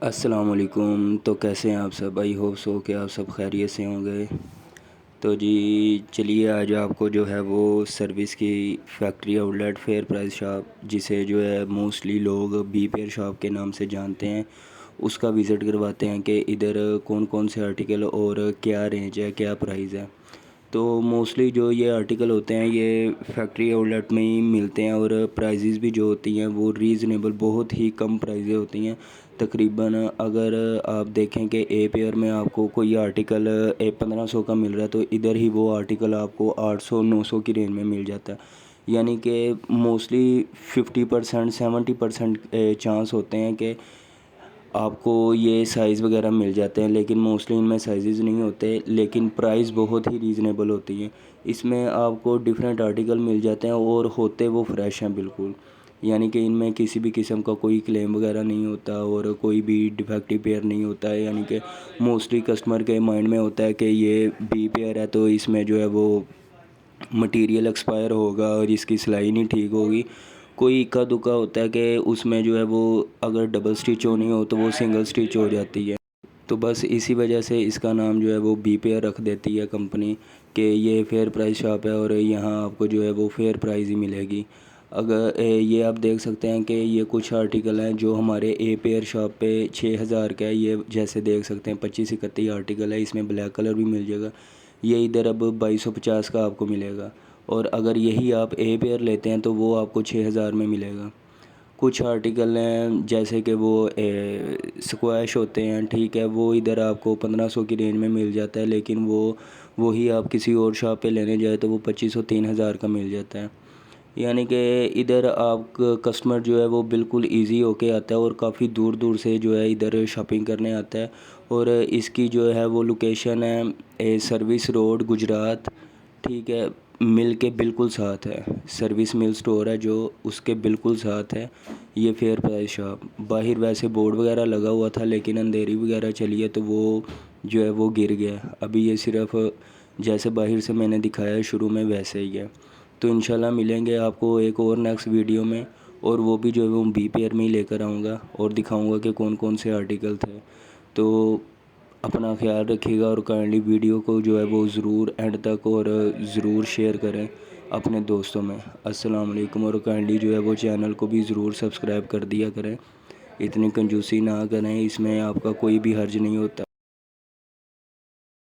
السلام علیکم۔ تو کیسے ہیں آپ سب؟ آئی ہوپ سو کہ آپ سب خیریت سے ہوں گے۔ تو جی چلیے آج آپ کو جو ہے وہ سروس کی factory outlet fair price shop, جسے جو ہے موسٹلی لوگ بی پیئر شاپ کے نام سے جانتے ہیں، اس کا وزٹ کرواتے ہیں کہ ادھر کون کون سے آرٹیکل اور کیا رینج ہے، کیا پرائز ہے۔ تو موسٹلی جو یہ آرٹیکل ہوتے ہیں یہ فیکٹری آؤٹ لیٹ میں ہی ملتے ہیں، اور پرائزز بھی جو ہوتی ہیں وہ ریزنیبل، بہت ہی کم پرائزیں ہوتی ہیں۔ تقریباً اگر آپ دیکھیں کہ اے پیئر میں آپ کو کوئی آرٹیکل 1500 کا مل رہا ہے، تو ادھر ہی وہ آرٹیکل آپ کو 800-900 کی رینج میں مل جاتا ہے۔ یعنی کہ موسٹلی 50%، 70% چانس ہوتے ہیں کہ آپ کو یہ سائز وغیرہ مل جاتے ہیں، لیکن موسٹلی ان میں سائزز نہیں ہوتے، لیکن پرائز بہت ہی ریزنیبل ہوتی ہیں۔ اس میں آپ کو ڈیفرنٹ آرٹیکل مل جاتے ہیں اور ہوتے وہ فریش ہیں بالکل، یعنی کہ ان میں کسی بھی قسم کا کوئی کلیم وغیرہ نہیں ہوتا اور کوئی بھی ڈیفیکٹو پیئر نہیں ہوتا ہے۔ یعنی کہ موسٹلی کسٹمر کے مائنڈ میں ہوتا ہے کہ یہ بی پیئر ہے تو اس میں جو ہے وہ مٹیریل ایکسپائر ہوگا اور اس کی سلائی نہیں ٹھیک ہوگی۔ کوئی اکا دکا ہوتا ہے کہ اس میں جو ہے وہ اگر ڈبل سٹچ ہونی ہو تو وہ سنگل سٹچ ہو جاتی ہے، تو بس اسی وجہ سے اس کا نام جو ہے وہ بی پیئر رکھ دیتی ہے کمپنی کہ یہ فیئر پرائز شاپ ہے اور یہاں آپ کو جو ہے وہ فیئر پرائز ہی ملے گی۔ اگر یہ آپ دیکھ سکتے ہیں کہ یہ کچھ آرٹیکل ہیں جو ہمارے اے پیئر شاپ پہ 6000 کا ہے، یہ جیسے دیکھ سکتے ہیں 25-31 آرٹیکل ہے، اس میں بلیک کلر بھی مل جائے گا۔ یہ ادھر اب 2250 کا آپ کو ملے گا، اور اگر یہی آپ اے پیئر لیتے ہیں تو وہ آپ کو 6000 میں ملے گا۔ کچھ آرٹیکل ہیں جیسے کہ وہ سکویش ہوتے ہیں، ٹھیک ہے، وہ ادھر آپ کو 1500 کی رینج میں مل جاتا ہے، لیکن وہی آپ کسی اور شاپ پہ لینے جائے تو وہ 2500-3000 کا مل جاتا ہے۔ یعنی کہ ادھر آپ کا کسٹمر جو ہے وہ بالکل ایزی ہو کے آتا ہے اور کافی دور دور سے جو ہے ادھر شاپنگ کرنے آتا ہے، اور اس کی جو ہے وہ لوکیشن ہے سروس روڈ گجرات، ٹھیک ہے، مل کے بالکل ساتھ ہے، سروس مل سٹور ہے جو اس کے بالکل ساتھ ہے یہ فیئر پرائز شاپ۔ باہر ویسے بورڈ وغیرہ لگا ہوا تھا، لیکن اندھیری وغیرہ چلی ہے تو وہ جو ہے وہ گر گیا۔ ابھی یہ صرف جیسے باہر سے میں نے دکھایا ہے شروع میں ویسے ہی ہے۔ تو انشاءاللہ ملیں گے آپ کو ایک اور نیکسٹ ویڈیو میں، اور وہ بھی جو ہے وہ بی پیئر میں ہی لے کر آؤں گا اور دکھاؤں گا کہ کون کون سے آرٹیکل تھے۔ تو اپنا خیال رکھیے گا، اور کائنڈلی ویڈیو کو جو ہے وہ ضرور اینڈ تک اور ضرور شیئر کریں اپنے دوستوں میں۔ السلام علیکم، اور کائنڈلی جو ہے وہ چینل کو بھی ضرور سبسکرائب کر دیا کریں۔ اتنی کنجوسی نہ کریں، اس میں آپ کا کوئی بھی حرج نہیں ہوتا۔